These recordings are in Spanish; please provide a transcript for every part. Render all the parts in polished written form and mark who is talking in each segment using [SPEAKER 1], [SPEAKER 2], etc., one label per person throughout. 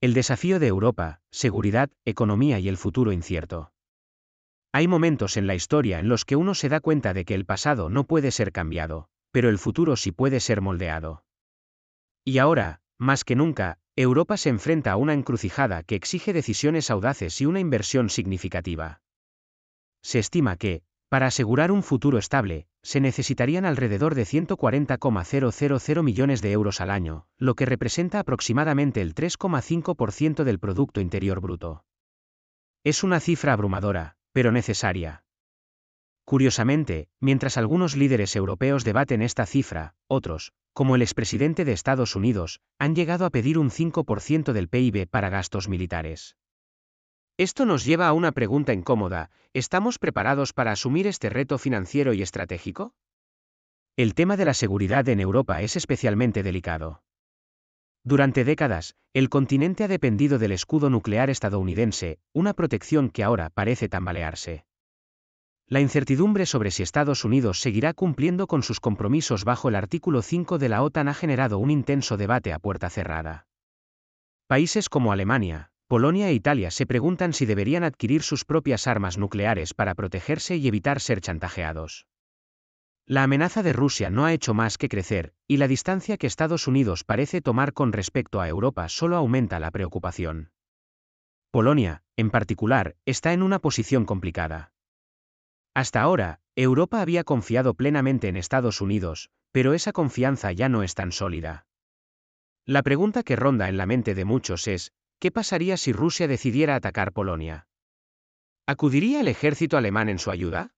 [SPEAKER 1] El desafío de Europa: seguridad, economía y el futuro incierto. Hay momentos en la historia en los que uno se da cuenta de que el pasado no puede ser cambiado, pero el futuro sí puede ser moldeado. Y ahora, más que nunca, Europa se enfrenta a una encrucijada que exige decisiones audaces y una inversión significativa. Se estima que, para asegurar un futuro estable, se necesitarían alrededor de 140,000 millones de euros al año, lo que representa aproximadamente el 3,5% del Producto Interior Bruto. Es una cifra abrumadora, pero necesaria. Curiosamente, mientras algunos líderes europeos debaten esta cifra, otros, como el expresidente de Estados Unidos, han llegado a pedir un 5% del PIB para gastos militares. Esto nos lleva a una pregunta incómoda: ¿estamos preparados para asumir este reto financiero y estratégico? El tema de la seguridad en Europa es especialmente delicado. Durante décadas, el continente ha dependido del escudo nuclear estadounidense, una protección que ahora parece tambalearse. La incertidumbre sobre si Estados Unidos seguirá cumpliendo con sus compromisos bajo el artículo 5 de la OTAN ha generado un intenso debate a puerta cerrada. Países como Alemania, Polonia e Italia se preguntan si deberían adquirir sus propias armas nucleares para protegerse y evitar ser chantajeados. La amenaza de Rusia no ha hecho más que crecer, y la distancia que Estados Unidos parece tomar con respecto a Europa solo aumenta la preocupación. Polonia, en particular, está en una posición complicada. Hasta ahora, Europa había confiado plenamente en Estados Unidos, pero esa confianza ya no es tan sólida. La pregunta que ronda en la mente de muchos es: ¿qué pasaría si Rusia decidiera atacar Polonia? ¿Acudiría el ejército alemán en su ayuda?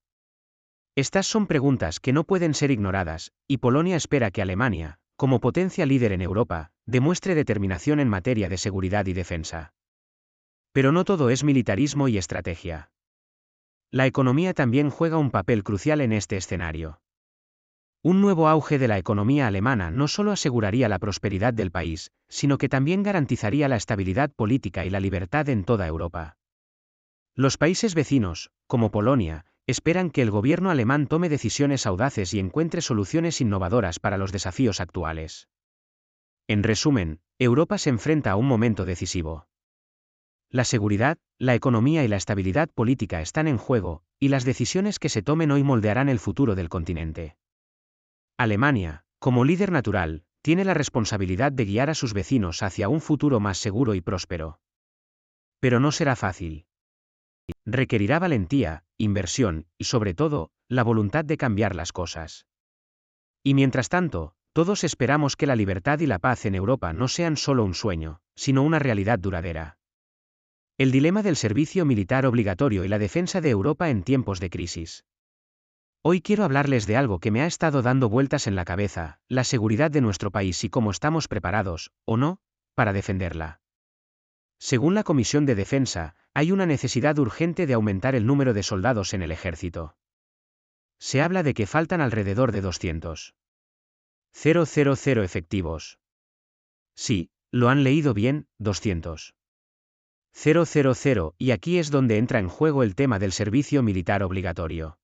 [SPEAKER 1] Estas son preguntas que no pueden ser ignoradas, y Polonia espera que Alemania, como potencia líder en Europa, demuestre determinación en materia de seguridad y defensa. Pero no todo es militarismo y estrategia. La economía también juega un papel crucial en este escenario. Un nuevo auge de la economía alemana no solo aseguraría la prosperidad del país, sino que también garantizaría la estabilidad política y la libertad en toda Europa. Los países vecinos, como Polonia, esperan que el gobierno alemán tome decisiones audaces y encuentre soluciones innovadoras para los desafíos actuales. En resumen, Europa se enfrenta a un momento decisivo. La seguridad, la economía y la estabilidad política están en juego, y las decisiones que se tomen hoy moldearán el futuro del continente. Alemania, como líder natural, tiene la responsabilidad de guiar a sus vecinos hacia un futuro más seguro y próspero. Pero no será fácil. Requerirá valentía, inversión y, sobre todo, la voluntad de cambiar las cosas. Y mientras tanto, todos esperamos que la libertad y la paz en Europa no sean solo un sueño, sino una realidad duradera. El dilema del servicio militar obligatorio y la defensa de Europa en tiempos de crisis. Hoy quiero hablarles de algo que me ha estado dando vueltas en la cabeza: la seguridad de nuestro país y cómo estamos preparados, o no, para defenderla. Según la Comisión de Defensa, hay una necesidad urgente de aumentar el número de soldados en el ejército. Se habla de que faltan alrededor de 200.000 efectivos. Sí, lo han leído bien, 200.000, y aquí es donde entra en juego el tema del servicio militar obligatorio.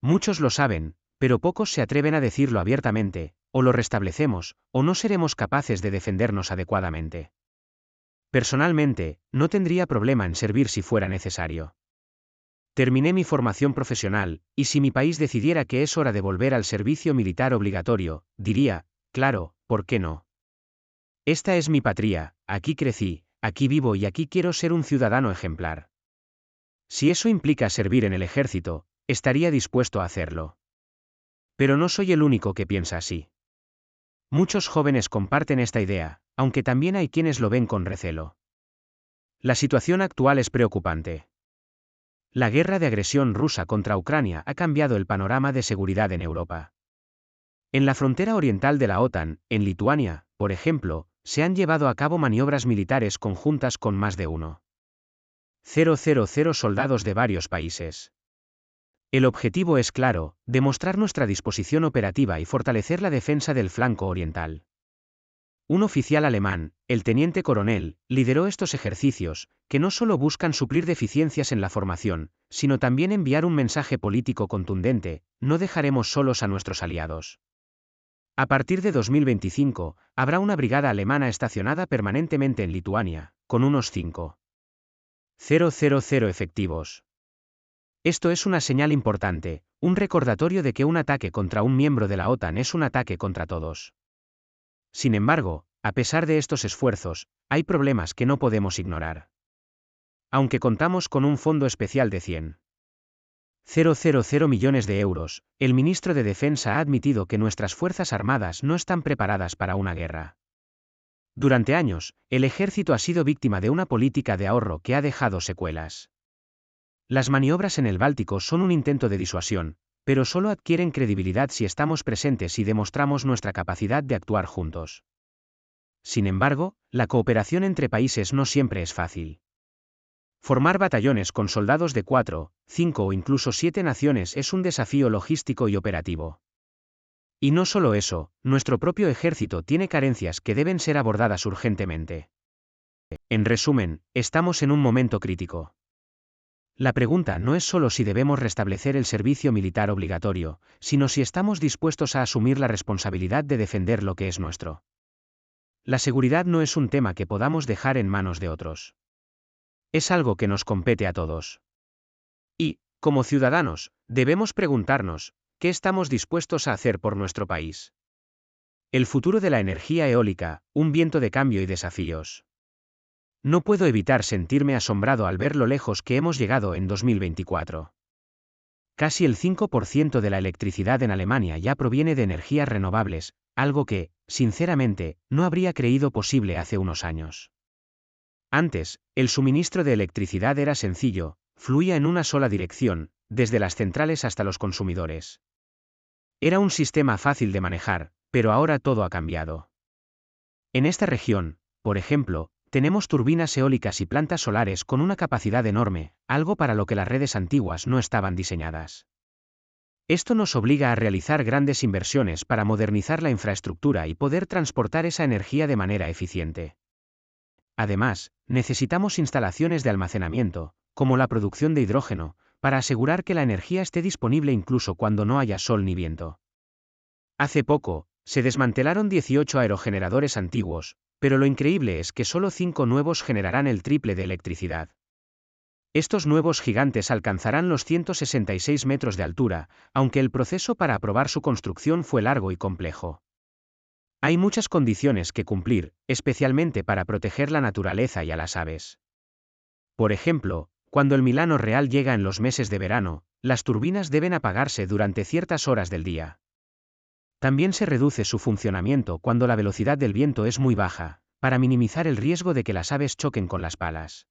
[SPEAKER 1] Muchos lo saben, pero pocos se atreven a decirlo abiertamente: o lo restablecemos, o no seremos capaces de defendernos adecuadamente. Personalmente, no tendría problema en servir si fuera necesario. Terminé mi formación profesional, y si mi país decidiera que es hora de volver al servicio militar obligatorio, diría: claro, ¿por qué no? Esta es mi patria, aquí crecí, aquí vivo y aquí quiero ser un ciudadano ejemplar. Si eso implica servir en el ejército, estaría dispuesto a hacerlo. Pero no soy el único que piensa así. Muchos jóvenes comparten esta idea, aunque también hay quienes lo ven con recelo. La situación actual es preocupante. La guerra de agresión rusa contra Ucrania ha cambiado el panorama de seguridad en Europa. En la frontera oriental de la OTAN, en Lituania, por ejemplo, se han llevado a cabo maniobras militares conjuntas con más de 1,000 soldados de varios países. El objetivo es claro: demostrar nuestra disposición operativa y fortalecer la defensa del flanco oriental. Un oficial alemán, el teniente coronel, lideró estos ejercicios, que no solo buscan suplir deficiencias en la formación, sino también enviar un mensaje político contundente: no dejaremos solos a nuestros aliados. A partir de 2025, habrá una brigada alemana estacionada permanentemente en Lituania, con unos 5.000 efectivos. Esto es una señal importante, un recordatorio de que un ataque contra un miembro de la OTAN es un ataque contra todos. Sin embargo, a pesar de estos esfuerzos, hay problemas que no podemos ignorar. Aunque contamos con un fondo especial de 100,000 millones de euros, el ministro de Defensa ha admitido que nuestras Fuerzas Armadas no están preparadas para una guerra. Durante años, el ejército ha sido víctima de una política de ahorro que ha dejado secuelas. Las maniobras en el Báltico son un intento de disuasión, pero solo adquieren credibilidad si estamos presentes y demostramos nuestra capacidad de actuar juntos. Sin embargo, la cooperación entre países no siempre es fácil. Formar batallones con soldados de 4, 5 o incluso 7 naciones es un desafío logístico y operativo. Y no solo eso, nuestro propio ejército tiene carencias que deben ser abordadas urgentemente. En resumen, estamos en un momento crítico. La pregunta no es solo si debemos restablecer el servicio militar obligatorio, sino si estamos dispuestos a asumir la responsabilidad de defender lo que es nuestro. La seguridad no es un tema que podamos dejar en manos de otros. Es algo que nos compete a todos. Y, como ciudadanos, debemos preguntarnos, ¿qué estamos dispuestos a hacer por nuestro país? El futuro de la energía eólica, un viento de cambio y desafíos. No puedo evitar sentirme asombrado al ver lo lejos que hemos llegado en 2024. Casi el 5% de la electricidad en Alemania ya proviene de energías renovables, algo que, sinceramente, no habría creído posible hace unos años. Antes, el suministro de electricidad era sencillo, fluía en una sola dirección, desde las centrales hasta los consumidores. Era un sistema fácil de manejar, pero ahora todo ha cambiado. En esta región, por ejemplo, tenemos turbinas eólicas y plantas solares con una capacidad enorme, algo para lo que las redes antiguas no estaban diseñadas. Esto nos obliga a realizar grandes inversiones para modernizar la infraestructura y poder transportar esa energía de manera eficiente. Además, necesitamos instalaciones de almacenamiento, como la producción de hidrógeno, para asegurar que la energía esté disponible incluso cuando no haya sol ni viento. Hace poco, se desmantelaron 18 aerogeneradores antiguos, pero lo increíble es que solo 5 nuevos generarán el triple de electricidad. Estos nuevos gigantes alcanzarán los 166 metros de altura, aunque el proceso para aprobar su construcción fue largo y complejo. Hay muchas condiciones que cumplir, especialmente para proteger la naturaleza y a las aves. Por ejemplo, cuando el Milano Real llega en los meses de verano, las turbinas deben apagarse durante ciertas horas del día. También se reduce su funcionamiento cuando la velocidad del viento es muy baja, para minimizar el riesgo de que las aves choquen con las palas.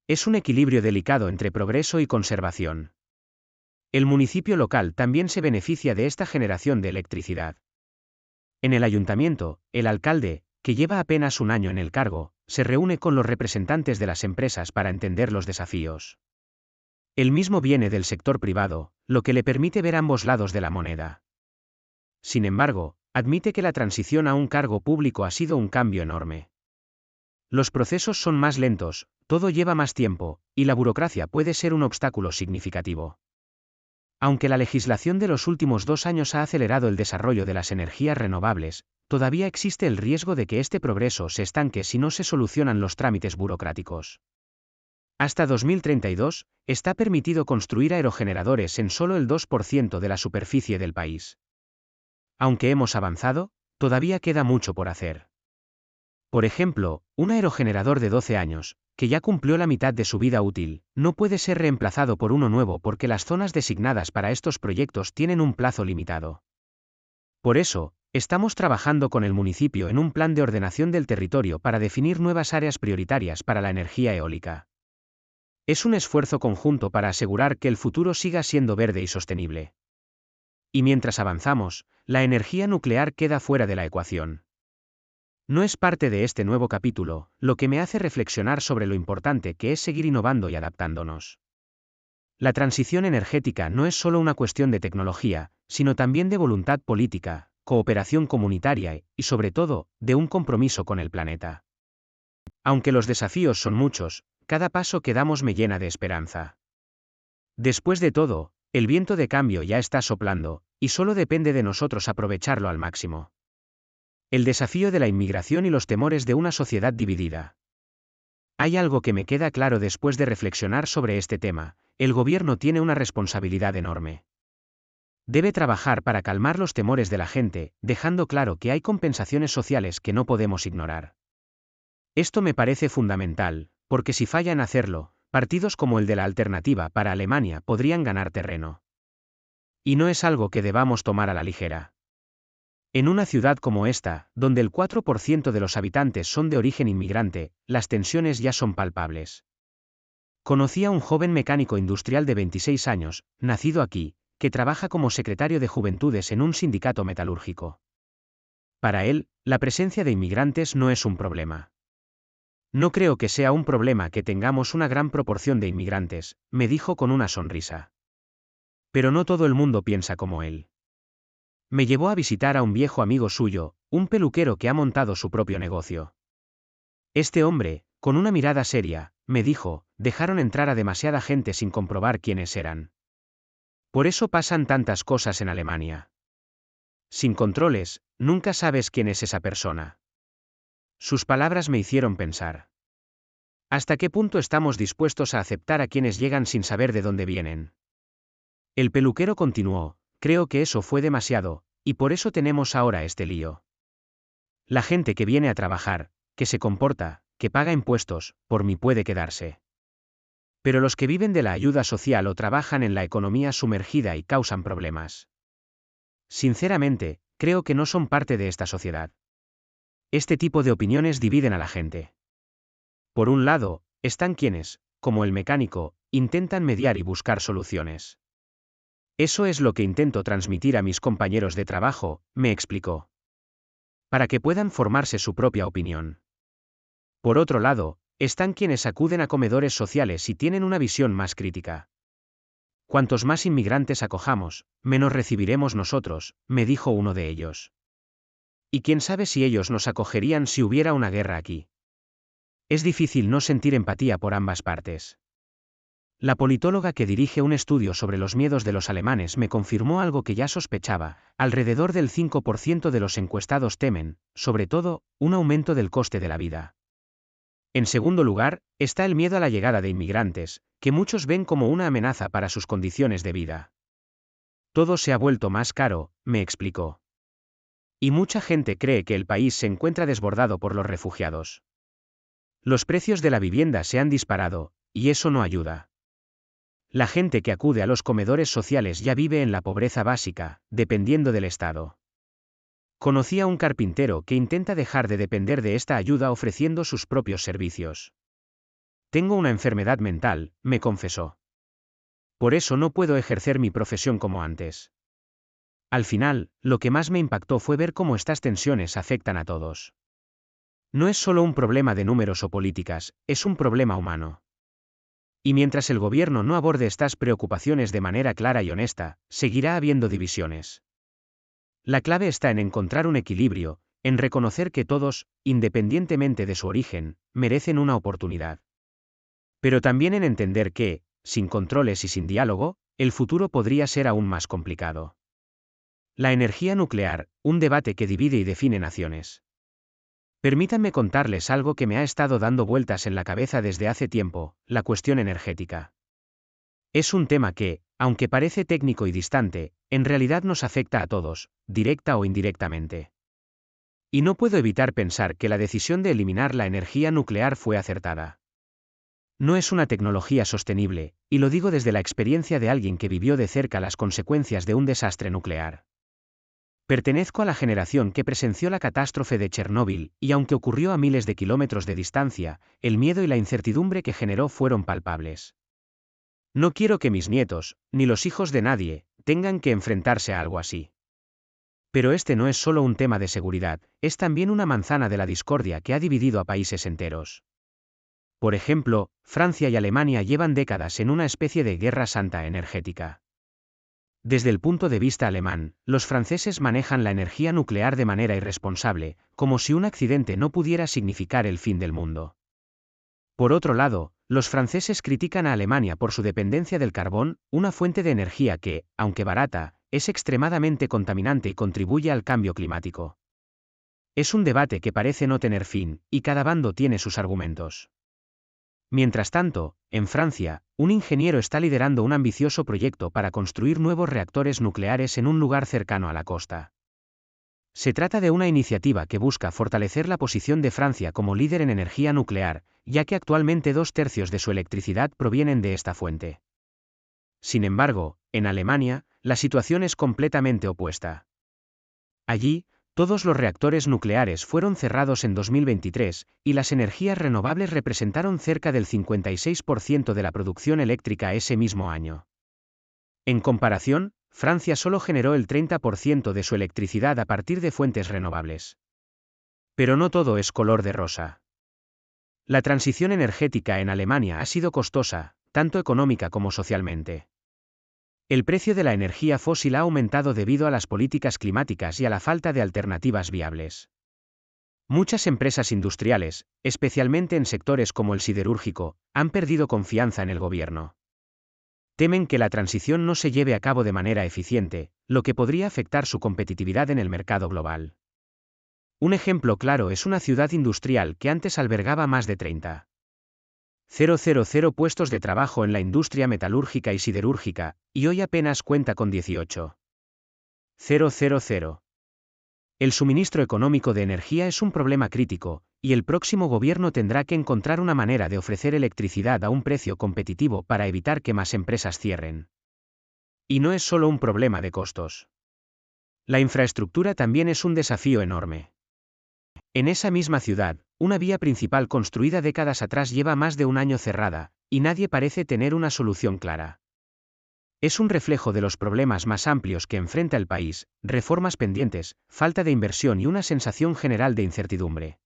[SPEAKER 1] Es un equilibrio delicado entre progreso y conservación. El municipio local también se beneficia de esta generación de electricidad. En el ayuntamiento, el alcalde, que lleva apenas un año en el cargo, se reúne con los representantes de las empresas para entender los desafíos. Él mismo viene del sector privado, lo que le permite ver ambos lados de la moneda. Sin embargo, admite que la transición a un cargo público ha sido un cambio enorme. Los procesos son más lentos, todo lleva más tiempo, y la burocracia puede ser un obstáculo significativo. Aunque la legislación de los últimos 2 años ha acelerado el desarrollo de las energías renovables, todavía existe el riesgo de que este progreso se estanque si no se solucionan los trámites burocráticos. Hasta 2032, está permitido construir aerogeneradores en solo el 2% de la superficie del país. Aunque hemos avanzado, todavía queda mucho por hacer. Por ejemplo, un aerogenerador de 12 años, que ya cumplió la mitad de su vida útil, no puede ser reemplazado por uno nuevo porque las zonas designadas para estos proyectos tienen un plazo limitado. Por eso, estamos trabajando con el municipio en un plan de ordenación del territorio para definir nuevas áreas prioritarias para la energía eólica. Es un esfuerzo conjunto para asegurar que el futuro siga siendo verde y sostenible. Y mientras avanzamos, la energía nuclear queda fuera de la ecuación. No es parte de este nuevo capítulo, lo que me hace reflexionar sobre lo importante que es seguir innovando y adaptándonos. La transición energética no es solo una cuestión de tecnología, sino también de voluntad política, cooperación comunitaria y, sobre todo, de un compromiso con el planeta. Aunque los desafíos son muchos, cada paso que damos me llena de esperanza. Después de todo, El viento de cambio ya está soplando, y solo depende de nosotros aprovecharlo al máximo. El desafío de la inmigración y los temores de una sociedad dividida. Hay algo que me queda claro después de reflexionar sobre este tema: el gobierno tiene una responsabilidad enorme. Debe trabajar para calmar los temores de la gente, dejando claro que hay compensaciones sociales que no podemos ignorar. Esto me parece fundamental, porque si falla en hacerlo, partidos como el de la Alternativa para Alemania podrían ganar terreno. Y no es algo que debamos tomar a la ligera. En una ciudad como esta, donde el 4% de los habitantes son de origen inmigrante, las tensiones ya son palpables. Conocí a un joven mecánico industrial de 26 años, nacido aquí, que trabaja como secretario de Juventudes en un sindicato metalúrgico. Para él, la presencia de inmigrantes no es un problema. No creo que sea un problema que tengamos una gran proporción de inmigrantes, me dijo con una sonrisa. Pero no todo el mundo piensa como él. Me llevó a visitar a un viejo amigo suyo, un peluquero que ha montado su propio negocio. Este hombre, con una mirada seria, me dijo, dejaron entrar a demasiada gente sin comprobar quiénes eran. Por eso pasan tantas cosas en Alemania. Sin controles, nunca sabes quién es esa persona. Sus palabras me hicieron pensar. ¿Hasta qué punto estamos dispuestos a aceptar a quienes llegan sin saber de dónde vienen? El peluquero continuó, creo que eso fue demasiado, y por eso tenemos ahora este lío. La gente que viene a trabajar, que se comporta, que paga impuestos, por mí puede quedarse. Pero los que viven de la ayuda social o trabajan en la economía sumergida y causan problemas. Sinceramente, creo que no son parte de esta sociedad. Este tipo de opiniones dividen a la gente. Por un lado, están quienes, como el mecánico, intentan mediar y buscar soluciones. Eso es lo que intento transmitir a mis compañeros de trabajo, me explicó. Para que puedan formarse su propia opinión. Por otro lado, están quienes acuden a comedores sociales y tienen una visión más crítica. Cuantos más inmigrantes acojamos, menos recibiremos nosotros, me dijo uno de ellos. Y quién sabe si ellos nos acogerían si hubiera una guerra aquí. Es difícil no sentir empatía por ambas partes. La politóloga que dirige un estudio sobre los miedos de los alemanes me confirmó algo que ya sospechaba: alrededor del 5% de los encuestados temen, sobre todo, un aumento del coste de la vida. En segundo lugar, está el miedo a la llegada de inmigrantes, que muchos ven como una amenaza para sus condiciones de vida. Todo se ha vuelto más caro, me explicó. Y mucha gente cree que el país se encuentra desbordado por los refugiados. Los precios de la vivienda se han disparado, y eso no ayuda. La gente que acude a los comedores sociales ya vive en la pobreza básica, dependiendo del Estado. Conocí a un carpintero que intenta dejar de depender de esta ayuda ofreciendo sus propios servicios. Tengo una enfermedad mental, me confesó. Por eso no puedo ejercer mi profesión como antes. Al final, lo que más me impactó fue ver cómo estas tensiones afectan a todos. No es solo un problema de números o políticas, es un problema humano. Y mientras el gobierno no aborde estas preocupaciones de manera clara y honesta, seguirá habiendo divisiones. La clave está en encontrar un equilibrio, en reconocer que todos, independientemente de su origen, merecen una oportunidad. Pero también en entender que, sin controles y sin diálogo, el futuro podría ser aún más complicado. La energía nuclear, un debate que divide y define naciones. Permítanme contarles algo que me ha estado dando vueltas en la cabeza desde hace tiempo: la cuestión energética. Es un tema que, aunque parece técnico y distante, en realidad nos afecta a todos, directa o indirectamente. Y no puedo evitar pensar que la decisión de eliminar la energía nuclear fue acertada. No es una tecnología sostenible, y lo digo desde la experiencia de alguien que vivió de cerca las consecuencias de un desastre nuclear. Pertenezco a la generación que presenció la catástrofe de Chernóbil, y aunque ocurrió a miles de kilómetros de distancia, el miedo y la incertidumbre que generó fueron palpables. No quiero que mis nietos, ni los hijos de nadie, tengan que enfrentarse a algo así. Pero este no es solo un tema de seguridad, es también una manzana de la discordia que ha dividido a países enteros. Por ejemplo, Francia y Alemania llevan décadas en una especie de guerra santa energética. Desde el punto de vista alemán, los franceses manejan la energía nuclear de manera irresponsable, como si un accidente no pudiera significar el fin del mundo. Por otro lado, los franceses critican a Alemania por su dependencia del carbón, una fuente de energía que, aunque barata, es extremadamente contaminante y contribuye al cambio climático. Es un debate que parece no tener fin, y cada bando tiene sus argumentos. Mientras tanto, en Francia, un ingeniero está liderando un ambicioso proyecto para construir nuevos reactores nucleares en un lugar cercano a la costa. Se trata de una iniciativa que busca fortalecer la posición de Francia como líder en energía nuclear, ya que actualmente 2/3 de su electricidad provienen de esta fuente. Sin embargo, en Alemania, la situación es completamente opuesta. Allí, todos los reactores nucleares fueron cerrados en 2023, y las energías renovables representaron cerca del 56% de la producción eléctrica ese mismo año. En comparación, Francia solo generó el 30% de su electricidad a partir de fuentes renovables. Pero no todo es color de rosa. La transición energética en Alemania ha sido costosa, tanto económica como socialmente. El precio de la energía fósil ha aumentado debido a las políticas climáticas y a la falta de alternativas viables. Muchas empresas industriales, especialmente en sectores como el siderúrgico, han perdido confianza en el gobierno. Temen que la transición no se lleve a cabo de manera eficiente, lo que podría afectar su competitividad en el mercado global. Un ejemplo claro es una ciudad industrial que antes albergaba más de 30,000 puestos de trabajo en la industria metalúrgica y siderúrgica, y hoy apenas cuenta con 18,000. El suministro económico de energía es un problema crítico, y el próximo gobierno tendrá que encontrar una manera de ofrecer electricidad a un precio competitivo para evitar que más empresas cierren. Y no es solo un problema de costos. La infraestructura también es un desafío enorme. En esa misma ciudad, una vía principal construida décadas atrás lleva más de un año cerrada, y nadie parece tener una solución clara. Es un reflejo de los problemas más amplios que enfrenta el país: reformas pendientes, falta de inversión y una sensación general de incertidumbre.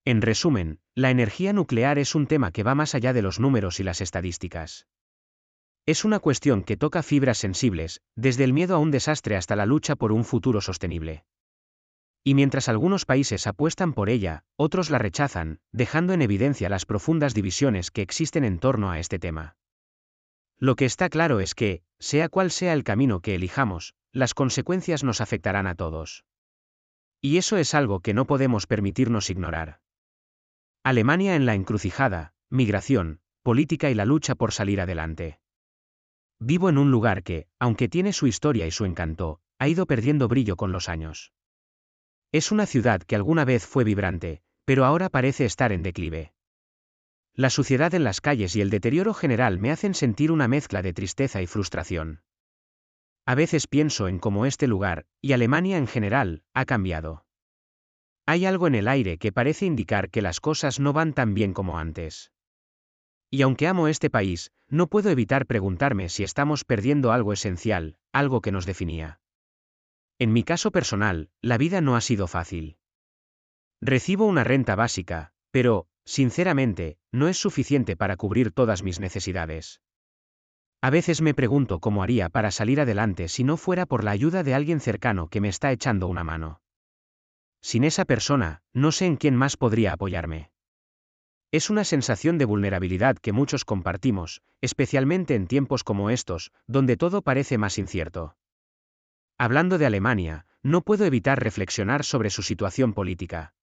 [SPEAKER 1] En resumen, la energía nuclear es un tema que va más allá de los números y las estadísticas. Es una cuestión que toca fibras sensibles, desde el miedo a un desastre hasta la lucha por un futuro sostenible. Y mientras algunos países apuestan por ella, otros la rechazan, dejando en evidencia las profundas divisiones que existen en torno a este tema. Lo que está claro es que, sea cual sea el camino que elijamos, las consecuencias nos afectarán a todos. Y eso es algo que no podemos permitirnos ignorar. Alemania en la encrucijada: migración, política y la lucha por salir adelante. Vivo en un lugar que, aunque tiene su historia y su encanto, ha ido perdiendo brillo con los años. Es una ciudad que alguna vez fue vibrante, pero ahora parece estar en declive. La suciedad en las calles y el deterioro general me hacen sentir una mezcla de tristeza y frustración. A veces pienso en cómo este lugar, y Alemania en general, ha cambiado. Hay algo en el aire que parece indicar que las cosas no van tan bien como antes. Y aunque amo este país, no puedo evitar preguntarme si estamos perdiendo algo esencial, algo que nos definía. En mi caso personal, la vida no ha sido fácil. Recibo una renta básica, pero, sinceramente, no es suficiente para cubrir todas mis necesidades. A veces me pregunto cómo haría para salir adelante si no fuera por la ayuda de alguien cercano que me está echando una mano. Sin esa persona, no sé en quién más podría apoyarme. Es una sensación de vulnerabilidad que muchos compartimos, especialmente en tiempos como estos, donde todo parece más incierto. Hablando de Alemania, no puedo evitar reflexionar sobre su situación política.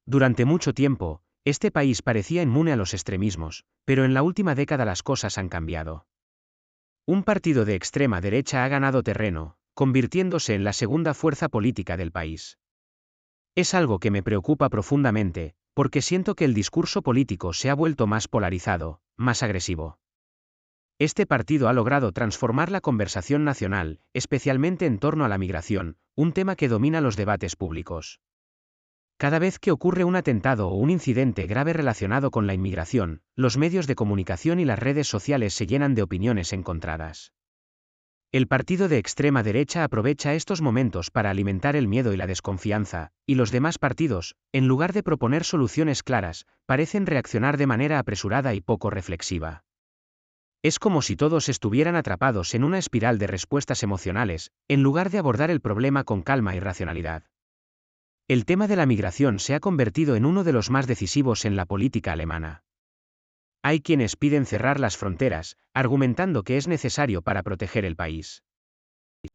[SPEAKER 1] Durante mucho tiempo, este país parecía inmune a los extremismos, pero en la última década las cosas han cambiado. Un partido de extrema derecha ha ganado terreno, convirtiéndose en la segunda fuerza política del país. Es algo que me preocupa profundamente, porque siento que el discurso político se ha vuelto más polarizado, más agresivo. Este partido ha logrado transformar la conversación nacional, especialmente en torno a la migración, un tema que domina los debates públicos. Cada vez que ocurre un atentado o un incidente grave relacionado con la inmigración, los medios de comunicación y las redes sociales se llenan de opiniones encontradas. El partido de extrema derecha aprovecha estos momentos para alimentar el miedo y la desconfianza, y los demás partidos, en lugar de proponer soluciones claras, parecen reaccionar de manera apresurada y poco reflexiva. Es como si todos estuvieran atrapados en una espiral de respuestas emocionales, en lugar de abordar el problema con calma y racionalidad. El tema de la migración se ha convertido en uno de los más decisivos en la política alemana. hay quienes piden cerrar las fronteras, argumentando que es necesario para proteger el país.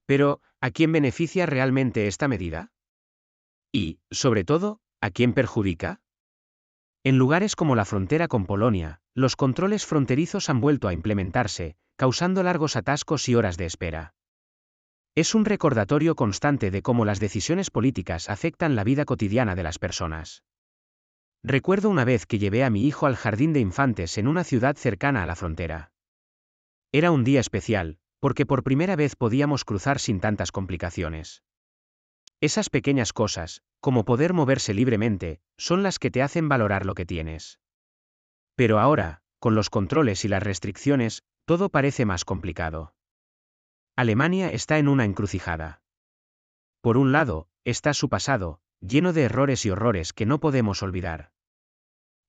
[SPEAKER 1] Pero, ¿a quién beneficia realmente esta medida? Y, sobre todo, ¿a quién perjudica? En lugares como la frontera con Polonia, los controles fronterizos han vuelto a implementarse, causando largos atascos y horas de espera. Es un recordatorio constante de cómo las decisiones políticas afectan la vida cotidiana de las personas. Recuerdo una vez que llevé a mi hijo al jardín de infantes en una ciudad cercana a la frontera. Era un día especial, porque por primera vez podíamos cruzar sin tantas complicaciones. Esas pequeñas cosas, como poder moverse libremente, son las que te hacen valorar lo que tienes. Pero ahora, con los controles y las restricciones, todo parece más complicado. Alemania está en una encrucijada. Por un lado, está su pasado, lleno de errores y horrores que no podemos olvidar.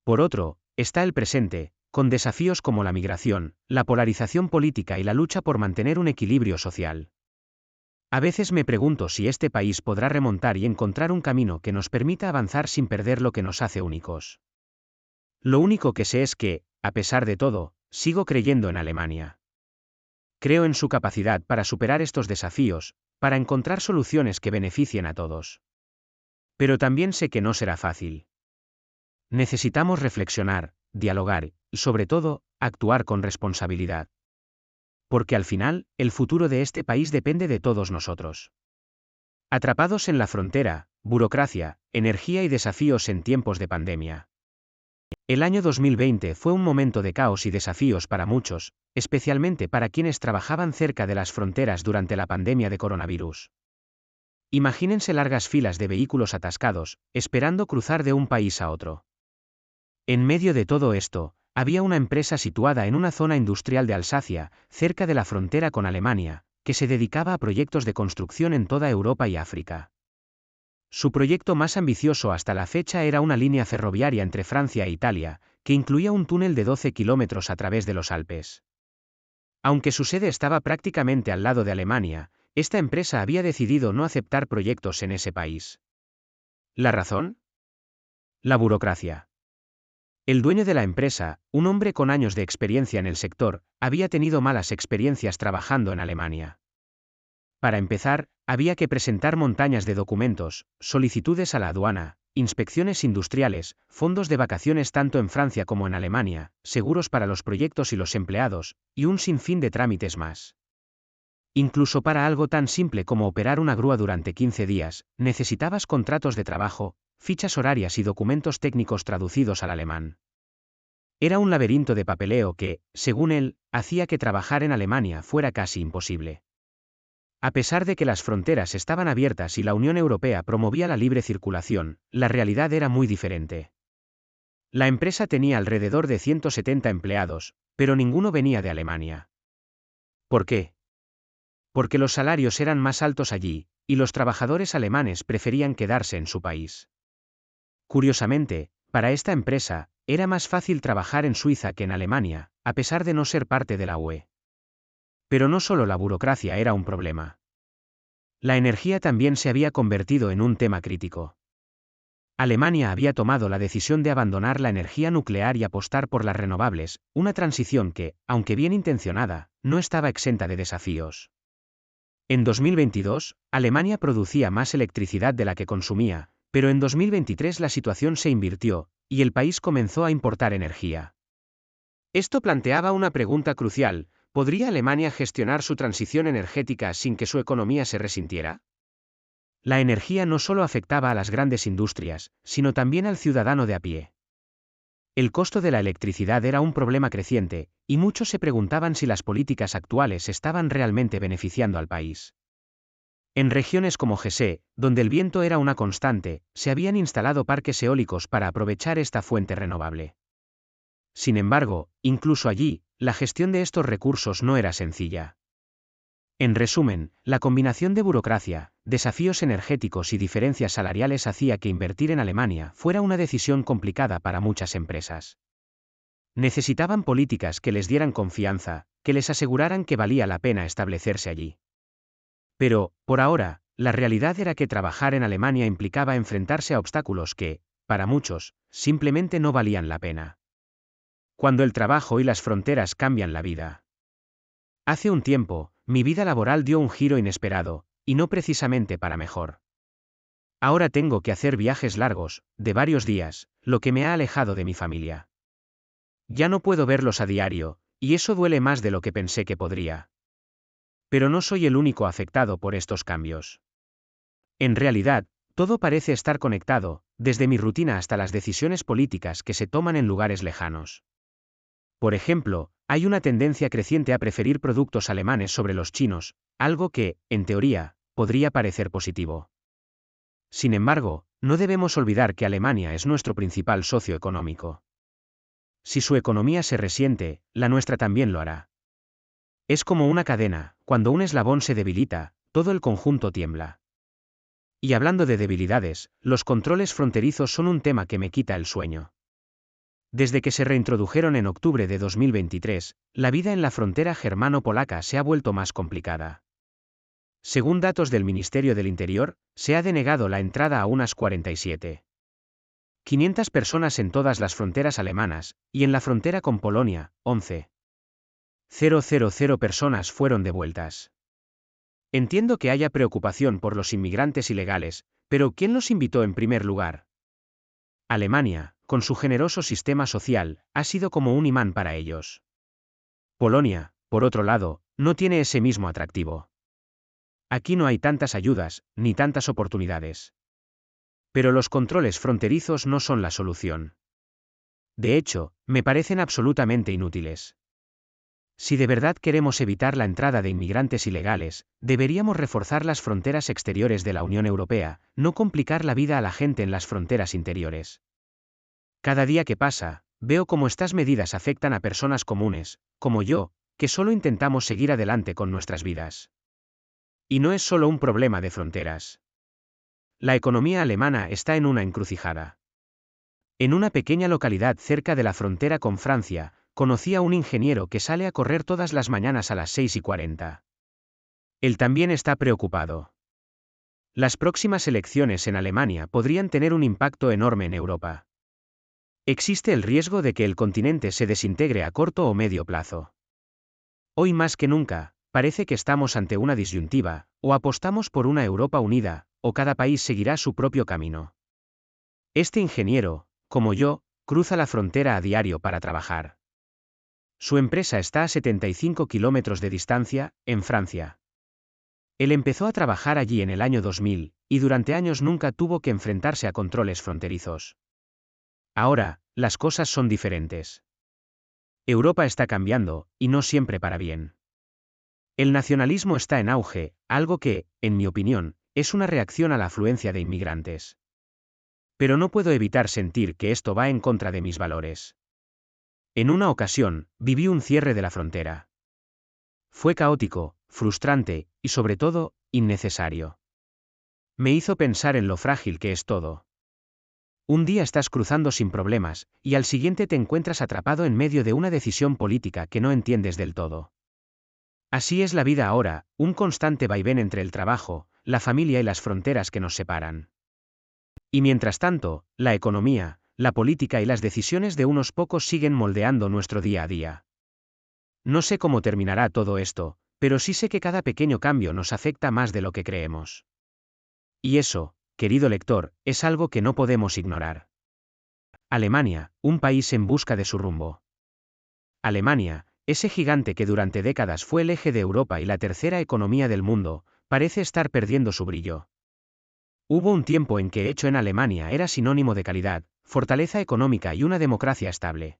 [SPEAKER 1] Por otro, está el presente, con desafíos como la migración, la polarización política y la lucha por mantener un equilibrio social. A veces me pregunto si este país podrá remontar y encontrar un camino que nos permita avanzar sin perder lo que nos hace únicos. Lo único que sé es que, a pesar de todo, sigo creyendo en Alemania. Creo en su capacidad para superar estos desafíos, para encontrar soluciones que beneficien a todos. Pero también sé que no será fácil. Necesitamos reflexionar, dialogar y, sobre todo, actuar con responsabilidad. Porque al final, el futuro de este país depende de todos nosotros. Atrapados en la frontera, burocracia, energía y desafíos en tiempos de pandemia. El año 2020 fue un momento de caos y desafíos para muchos, especialmente para quienes trabajaban cerca de las fronteras durante la pandemia de coronavirus. Imagínense largas filas de vehículos atascados, esperando cruzar de un país a otro. En medio de todo esto, había una empresa situada en una zona industrial de Alsacia, cerca de la frontera con Alemania, que se dedicaba a proyectos de construcción en toda Europa y África. Su proyecto más ambicioso hasta la fecha era una línea ferroviaria entre Francia e Italia, que incluía un túnel de 12 kilómetros a través de los Alpes. Aunque su sede estaba prácticamente al lado de Alemania, esta empresa había decidido no aceptar proyectos en ese país. ¿La razón? La burocracia. El dueño de la empresa, un hombre con años de experiencia en el sector, había tenido malas experiencias trabajando en Alemania. Para empezar, había que presentar montañas de documentos, solicitudes a la aduana, inspecciones industriales, fondos de vacaciones tanto en Francia como en Alemania, seguros para los proyectos y los empleados, y un sinfín de trámites más. Incluso para algo tan simple como operar una grúa durante 15 días, necesitabas contratos de trabajo, fichas horarias y documentos técnicos traducidos al alemán. Era un laberinto de papeleo que, según él, hacía que trabajar en Alemania fuera casi imposible. A pesar de que las fronteras estaban abiertas y la Unión Europea promovía la libre circulación, la realidad era muy diferente. La empresa tenía alrededor de 170 empleados, pero ninguno venía de Alemania. ¿Por qué? Porque los salarios eran más altos allí, y los trabajadores alemanes preferían quedarse en su país. Curiosamente, para esta empresa, era más fácil trabajar en Suiza que en Alemania, a pesar de no ser parte de la UE. Pero no solo la burocracia era un problema. La energía también se había convertido en un tema crítico. Alemania había tomado la decisión de abandonar la energía nuclear y apostar por las renovables, una transición que, aunque bien intencionada, no estaba exenta de desafíos. En 2022, Alemania producía más electricidad de la que consumía, pero en 2023 la situación se invirtió, y el país comenzó a importar energía. Esto planteaba una pregunta crucial: ¿podría Alemania gestionar su transición energética sin que su economía se resintiera? La energía no solo afectaba a las grandes industrias, sino también al ciudadano de a pie. El costo de la electricidad era un problema creciente, y muchos se preguntaban si las políticas actuales estaban realmente beneficiando al país. En regiones como Hesse, donde el viento era una constante, se habían instalado parques eólicos para aprovechar esta fuente renovable. Sin embargo, incluso allí, la gestión de estos recursos no era sencilla. En resumen, la combinación de burocracia, desafíos energéticos y diferencias salariales hacía que invertir en Alemania fuera una decisión complicada para muchas empresas. Necesitaban políticas que les dieran confianza, que les aseguraran que valía la pena establecerse allí. Pero, por ahora, la realidad era que trabajar en Alemania implicaba enfrentarse a obstáculos que, para muchos, simplemente no valían la pena. Cuando el trabajo y las fronteras cambian la vida. Hace un tiempo, mi vida laboral dio un giro inesperado, y no precisamente para mejor. Ahora tengo que hacer viajes largos, de varios días, lo que me ha alejado de mi familia. Ya no puedo verlos a diario, y eso duele más de lo que pensé que podría. Pero no soy el único afectado por estos cambios. En realidad, todo parece estar conectado, desde mi rutina hasta las decisiones políticas que se toman en lugares lejanos. Por ejemplo, hay una tendencia creciente a preferir productos alemanes sobre los chinos, algo que, en teoría, podría parecer positivo. Sin embargo, no debemos olvidar que Alemania es nuestro principal socio económico. Si su economía se resiente, la nuestra también lo hará. Es como una cadena, cuando un eslabón se debilita, todo el conjunto tiembla. Y hablando de debilidades, los controles fronterizos son un tema que me quita el sueño. Desde que se reintrodujeron en octubre de 2023, la vida en la frontera germano-polaca se ha vuelto más complicada. Según datos del Ministerio del Interior, se ha denegado la entrada a unas 47.500 personas en todas las fronteras alemanas, y en la frontera con Polonia, 11.000 personas fueron devueltas. Entiendo que haya preocupación por los inmigrantes ilegales, pero ¿quién los invitó en primer lugar? Alemania, con su generoso sistema social, ha sido como un imán para ellos. Polonia, por otro lado, no tiene ese mismo atractivo. Aquí no hay tantas ayudas, ni tantas oportunidades. Pero los controles fronterizos no son la solución. De hecho, me parecen absolutamente inútiles. Si de verdad queremos evitar la entrada de inmigrantes ilegales, deberíamos reforzar las fronteras exteriores de la Unión Europea, no complicar la vida a la gente en las fronteras interiores. Cada día que pasa, veo cómo estas medidas afectan a personas comunes, como yo, que solo intentamos seguir adelante con nuestras vidas. Y no es solo un problema de fronteras. La economía alemana está en una encrucijada. En una pequeña localidad cerca de la frontera con Francia, conocí a un ingeniero que sale a correr todas las mañanas a las 6:40. Él también está preocupado. Las próximas elecciones en Alemania podrían tener un impacto enorme en Europa. Existe el riesgo de que el continente se desintegre a corto o medio plazo. Hoy más que nunca, parece que estamos ante una disyuntiva, o apostamos por una Europa unida, o cada país seguirá su propio camino. Este ingeniero, como yo, cruza la frontera a diario para trabajar. Su empresa está a 75 kilómetros de distancia, en Francia. Él empezó a trabajar allí en el año 2000, y durante años nunca tuvo que enfrentarse a controles fronterizos. Ahora, las cosas son diferentes. Europa está cambiando, y no siempre para bien. El nacionalismo está en auge, algo que, en mi opinión, es una reacción a la afluencia de inmigrantes. Pero no puedo evitar sentir que esto va en contra de mis valores. En una ocasión, viví un cierre de la frontera. Fue caótico, frustrante, y sobre todo, innecesario. Me hizo pensar en lo frágil que es todo. Un día estás cruzando sin problemas, y al siguiente te encuentras atrapado en medio de una decisión política que no entiendes del todo. Así es la vida ahora, un constante vaivén entre el trabajo, la familia y las fronteras que nos separan. Y mientras tanto, la economía, la política y las decisiones de unos pocos siguen moldeando nuestro día a día. No sé cómo terminará todo esto, pero sí sé que cada pequeño cambio nos afecta más de lo que creemos. Y eso, querido lector, es algo que no podemos ignorar. Alemania, un país en busca de su rumbo. Alemania, ese gigante que durante décadas fue el eje de Europa y la tercera economía del mundo, parece estar perdiendo su brillo. Hubo un tiempo en que hecho en Alemania era sinónimo de calidad, fortaleza económica y una democracia estable.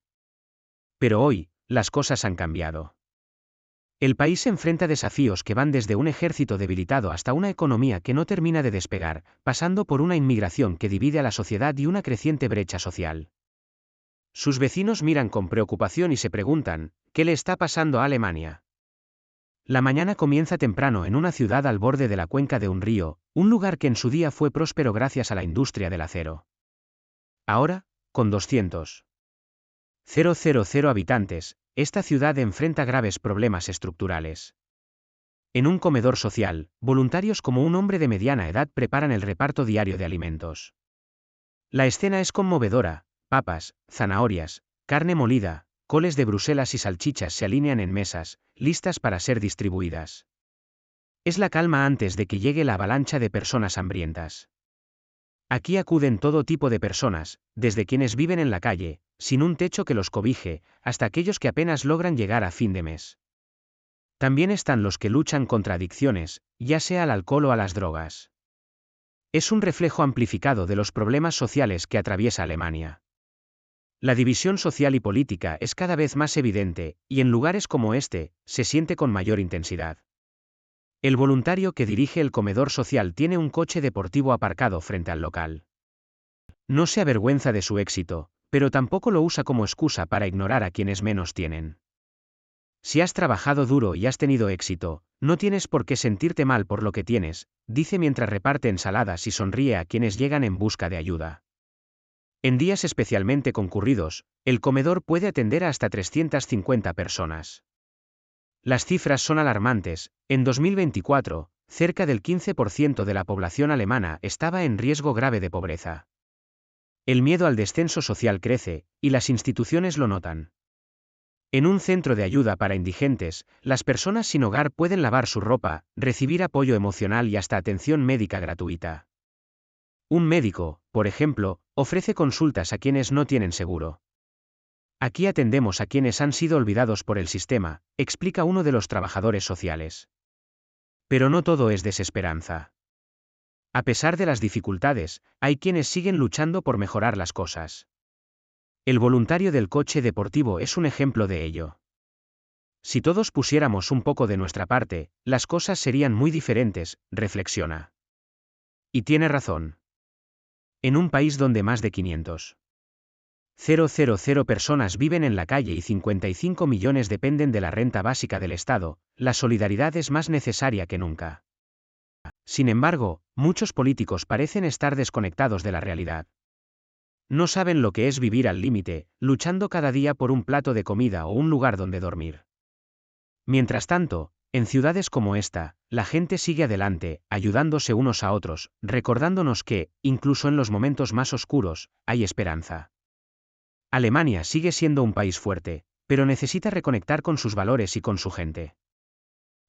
[SPEAKER 1] Pero hoy, las cosas han cambiado. El país enfrenta desafíos que van desde un ejército debilitado hasta una economía que no termina de despegar, pasando por una inmigración que divide a la sociedad y una creciente brecha social. Sus vecinos miran con preocupación y se preguntan, ¿qué le está pasando a Alemania? La mañana comienza temprano en una ciudad al borde de la cuenca de un río, un lugar que en su día fue próspero gracias a la industria del acero. Ahora, con 200.000 habitantes, esta ciudad enfrenta graves problemas estructurales. En un comedor social, voluntarios como un hombre de mediana edad preparan el reparto diario de alimentos. La escena es conmovedora: papas, zanahorias, carne molida, coles de Bruselas y salchichas se alinean en mesas, listas para ser distribuidas. Es la calma antes de que llegue la avalancha de personas hambrientas. Aquí acuden todo tipo de personas, desde quienes viven en la calle, sin un techo que los cobije, hasta aquellos que apenas logran llegar a fin de mes. También están los que luchan contra adicciones, ya sea al alcohol o a las drogas. Es un reflejo amplificado de los problemas sociales que atraviesa Alemania. La división social y política es cada vez más evidente, y en lugares como este, se siente con mayor intensidad. El voluntario que dirige el comedor social tiene un coche deportivo aparcado frente al local. No se avergüenza de su éxito, pero tampoco lo usa como excusa para ignorar a quienes menos tienen. Si has trabajado duro y has tenido éxito, no tienes por qué sentirte mal por lo que tienes, dice mientras reparte ensaladas y sonríe a quienes llegan en busca de ayuda. En días especialmente concurridos, el comedor puede atender a hasta 350 personas. Las cifras son alarmantes. En 2024, cerca del 15% de la población alemana estaba en riesgo grave de pobreza. El miedo al descenso social crece, y las instituciones lo notan. En un centro de ayuda para indigentes, las personas sin hogar pueden lavar su ropa, recibir apoyo emocional y hasta atención médica gratuita. Un médico, por ejemplo, ofrece consultas a quienes no tienen seguro. Aquí atendemos a quienes han sido olvidados por el sistema, explica uno de los trabajadores sociales. Pero no todo es desesperanza. A pesar de las dificultades, hay quienes siguen luchando por mejorar las cosas. El voluntario del coche deportivo es un ejemplo de ello. Si todos pusiéramos un poco de nuestra parte, las cosas serían muy diferentes, reflexiona. Y tiene razón. En un país donde más de 500.000 personas viven en la calle y 55 millones dependen de la renta básica del Estado, la solidaridad es más necesaria que nunca. Sin embargo, muchos políticos parecen estar desconectados de la realidad. No saben lo que es vivir al límite, luchando cada día por un plato de comida o un lugar donde dormir. Mientras tanto, en ciudades como esta, la gente sigue adelante, ayudándose unos a otros, recordándonos que, incluso en los momentos más oscuros, hay esperanza. Alemania sigue siendo un país fuerte, pero necesita reconectar con sus valores y con su gente.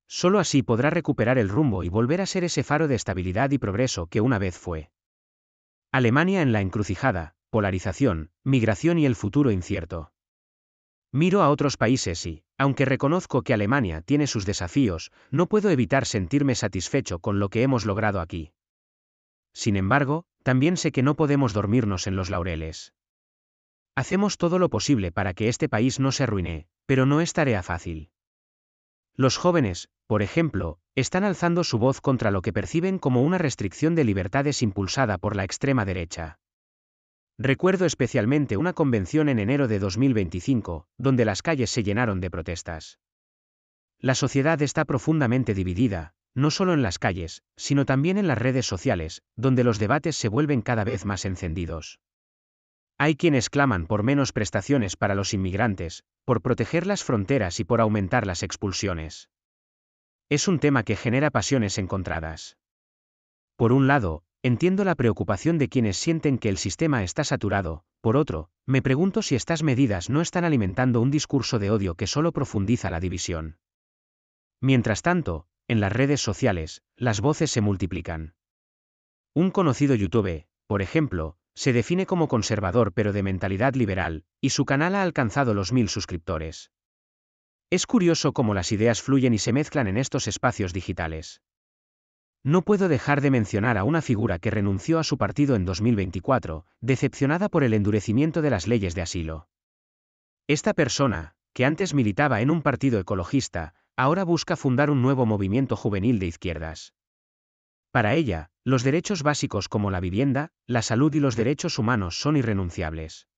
[SPEAKER 1] Solo así podrá recuperar el rumbo y volver a ser ese faro de estabilidad y progreso que una vez fue. Alemania en la encrucijada, polarización, migración y el futuro incierto. Miro a otros países y, aunque reconozco que Alemania tiene sus desafíos, no puedo evitar sentirme satisfecho con lo que hemos logrado aquí. Sin embargo, también sé que no podemos dormirnos en los laureles. Hacemos todo lo posible para que este país no se arruine, pero no es tarea fácil. Los jóvenes, por ejemplo, están alzando su voz contra lo que perciben como una restricción de libertades impulsada por la extrema derecha. Recuerdo especialmente una convención en enero de 2025, donde las calles se llenaron de protestas. La sociedad está profundamente dividida, no solo en las calles, sino también en las redes sociales, donde los debates se vuelven cada vez más encendidos. Hay quienes claman por menos prestaciones para los inmigrantes, por proteger las fronteras y por aumentar las expulsiones. Es un tema que genera pasiones encontradas. Por un lado, entiendo la preocupación de quienes sienten que el sistema está saturado, por otro, me pregunto si estas medidas no están alimentando un discurso de odio que solo profundiza la división. Mientras tanto, en las redes sociales, las voces se multiplican. Un conocido YouTube, por ejemplo, se define como conservador pero de mentalidad liberal, y su canal ha alcanzado los 1000 suscriptores. Es curioso cómo las ideas fluyen y se mezclan en estos espacios digitales. No puedo dejar de mencionar a una figura que renunció a su partido en 2024, decepcionada por el endurecimiento de las leyes de asilo. Esta persona, que antes militaba en un partido ecologista, ahora busca fundar un nuevo movimiento juvenil de izquierdas. Para ella, los derechos básicos como la vivienda, la salud y los derechos humanos son irrenunciables.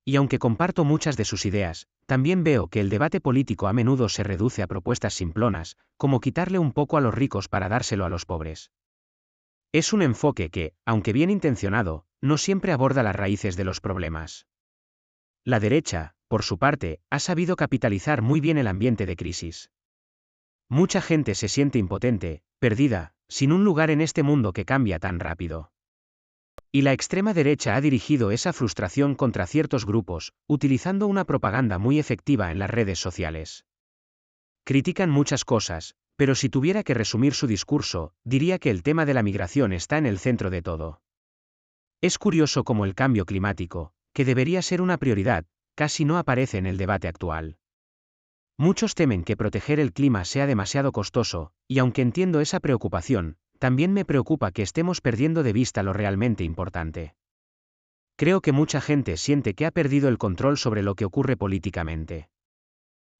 [SPEAKER 1] Y aunque comparto muchas de sus ideas, también veo que el debate político a menudo se reduce a propuestas simplonas, como quitarle un poco a los ricos para dárselo a los pobres. Es un enfoque que, aunque bien intencionado, no siempre aborda las raíces de los problemas. La derecha, por su parte, ha sabido capitalizar muy bien el ambiente de crisis. Mucha gente se siente impotente, perdida, sin un lugar en este mundo que cambia tan rápido. Y la extrema derecha ha dirigido esa frustración contra ciertos grupos, utilizando una propaganda muy efectiva en las redes sociales. Critican muchas cosas, pero si tuviera que resumir su discurso, diría que el tema de la migración está en el centro de todo. Es curioso cómo el cambio climático, que debería ser una prioridad, casi no aparece en el debate actual. Muchos temen que proteger el clima sea demasiado costoso, y aunque entiendo esa preocupación, también me preocupa que estemos perdiendo de vista lo realmente importante. Creo que mucha gente siente que ha perdido el control sobre lo que ocurre políticamente.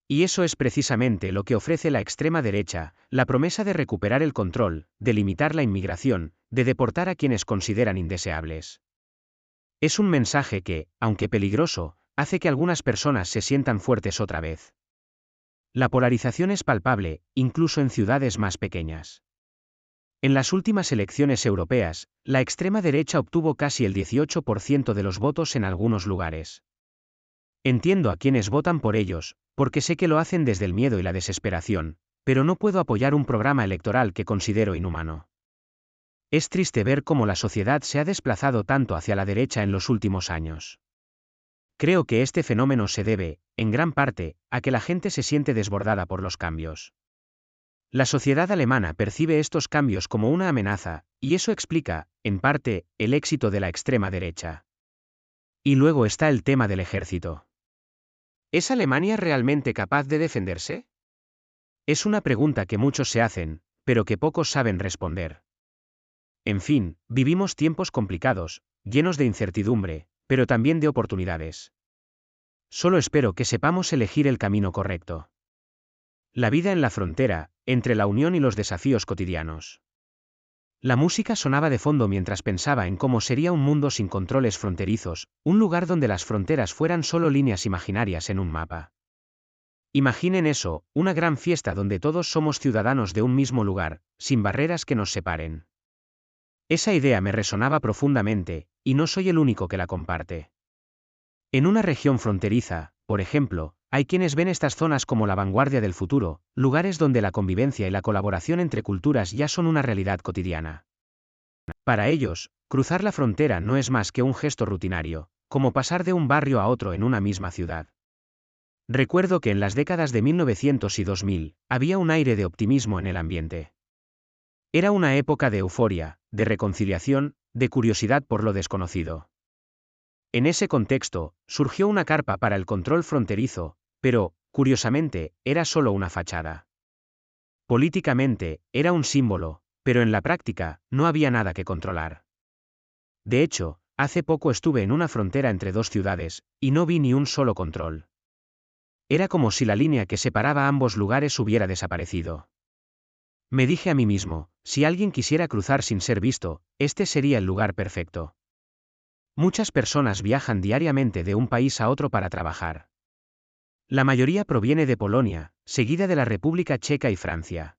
[SPEAKER 1] Y eso es precisamente lo que ofrece la extrema derecha, la promesa de recuperar el control, de limitar la inmigración, de deportar a quienes consideran indeseables. Es un mensaje que, aunque peligroso, hace que algunas personas se sientan fuertes otra vez. La polarización es palpable, incluso en ciudades más pequeñas. En las últimas elecciones europeas, la extrema derecha obtuvo casi el 18% de los votos en algunos lugares. Entiendo a quienes votan por ellos, porque sé que lo hacen desde el miedo y la desesperación, pero no puedo apoyar un programa electoral que considero inhumano. Es triste ver cómo la sociedad se ha desplazado tanto hacia la derecha en los últimos años. Creo que este fenómeno se debe, en gran parte, a que la gente se siente desbordada por los cambios. La sociedad alemana percibe estos cambios como una amenaza, y eso explica, en parte, el éxito de la extrema derecha. Y luego está el tema del ejército. ¿Es Alemania realmente capaz de defenderse? Es una pregunta que muchos se hacen, pero que pocos saben responder. En fin, vivimos tiempos complicados, llenos de incertidumbre, pero también de oportunidades. Solo espero que sepamos elegir el camino correcto. La vida en la frontera, entre la unión y los desafíos cotidianos. La música sonaba de fondo mientras pensaba en cómo sería un mundo sin controles fronterizos, un lugar donde las fronteras fueran solo líneas imaginarias en un mapa. Imaginen eso, una gran fiesta donde todos somos ciudadanos de un mismo lugar, sin barreras que nos separen. Esa idea me resonaba profundamente, y no soy el único que la comparte. En una región fronteriza, por ejemplo, hay quienes ven estas zonas como la vanguardia del futuro, lugares donde la convivencia y la colaboración entre culturas ya son una realidad cotidiana. Para ellos, cruzar la frontera no es más que un gesto rutinario, como pasar de un barrio a otro en una misma ciudad. Recuerdo que en las décadas de 1900 y 2000, había un aire de optimismo en el ambiente. Era una época de euforia, de reconciliación, de curiosidad por lo desconocido. En ese contexto, surgió una carpa para el control fronterizo, pero, curiosamente, era solo una fachada. Políticamente, era un símbolo, pero en la práctica, no había nada que controlar. De hecho, hace poco estuve en una frontera entre dos ciudades, y no vi ni un solo control. Era como si la línea que separaba ambos lugares hubiera desaparecido. Me dije a mí mismo, si alguien quisiera cruzar sin ser visto, este sería el lugar perfecto. Muchas personas viajan diariamente de un país a otro para trabajar. La mayoría proviene de Polonia, seguida de la República Checa y Francia.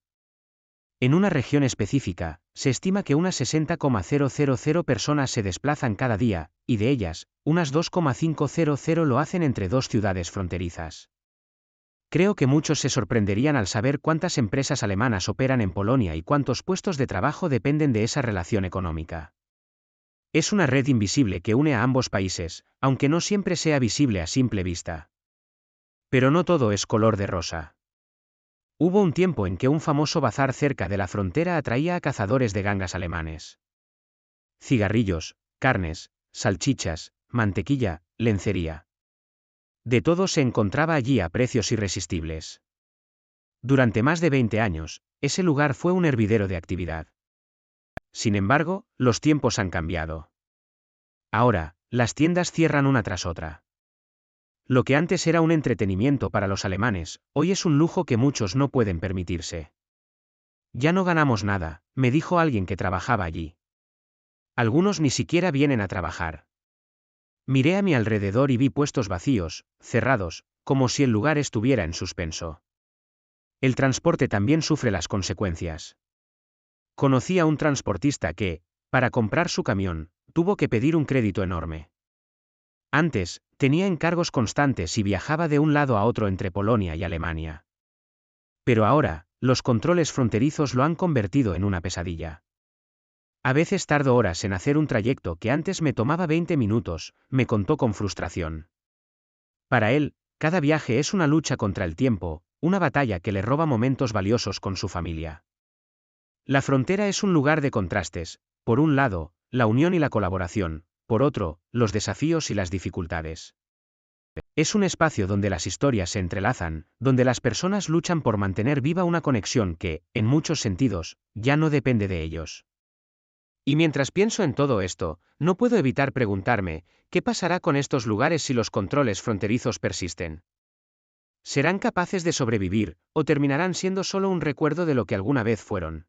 [SPEAKER 1] En una región específica, se estima que unas 60,000 personas se desplazan cada día, y de ellas, unas 2,500 lo hacen entre dos ciudades fronterizas. Creo que muchos se sorprenderían al saber cuántas empresas alemanas operan en Polonia y cuántos puestos de trabajo dependen de esa relación económica. Es una red invisible que une a ambos países, aunque no siempre sea visible a simple vista. Pero no todo es color de rosa. Hubo un tiempo en que un famoso bazar cerca de la frontera atraía a cazadores de gangas alemanes. Cigarrillos, carnes, salchichas, mantequilla, lencería. De todo se encontraba allí a precios irresistibles. Durante más de 20 años, ese lugar fue un hervidero de actividad. Sin embargo, los tiempos han cambiado. Ahora, las tiendas cierran una tras otra. Lo que antes era un entretenimiento para los alemanes, hoy es un lujo que muchos no pueden permitirse. Ya no ganamos nada, me dijo alguien que trabajaba allí. Algunos ni siquiera vienen a trabajar. Miré a mi alrededor y vi puestos vacíos, cerrados, como si el lugar estuviera en suspenso. El transporte también sufre las consecuencias. Conocí a un transportista que, para comprar su camión, tuvo que pedir un crédito enorme. Antes, tenía encargos constantes y viajaba de un lado a otro entre Polonia y Alemania. Pero ahora, los controles fronterizos lo han convertido en una pesadilla. A veces tardo horas en hacer un trayecto que antes me tomaba 20 minutos, me contó con frustración. Para él, cada viaje es una lucha contra el tiempo, una batalla que le roba momentos valiosos con su familia. La frontera es un lugar de contrastes, por un lado, la unión y la colaboración, por otro, los desafíos y las dificultades. Es un espacio donde las historias se entrelazan, donde las personas luchan por mantener viva una conexión que, en muchos sentidos, ya no depende de ellos. Y mientras pienso en todo esto, no puedo evitar preguntarme, ¿qué pasará con estos lugares si los controles fronterizos persisten? ¿Serán capaces de sobrevivir, o terminarán siendo solo un recuerdo de lo que alguna vez fueron?